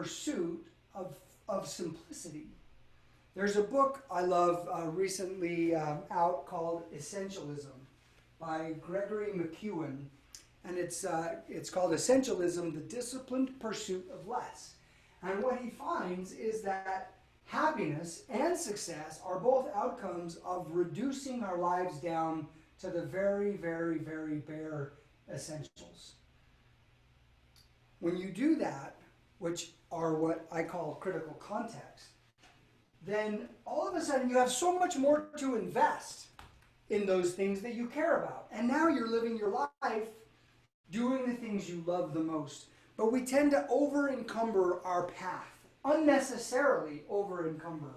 pursuit of simplicity. There's a book I love recently out called Essentialism by Gregory McEwen, and it's called Essentialism, the Disciplined Pursuit of Less. And what he finds is that happiness and success are both outcomes of reducing our lives down to the very, very, very bare essentials. When you do that, which are what I call critical context, then all of a sudden you have so much more to invest in those things that you care about. And now you're living your life doing the things you love the most. But we tend to over-encumber our path, unnecessarily over-encumber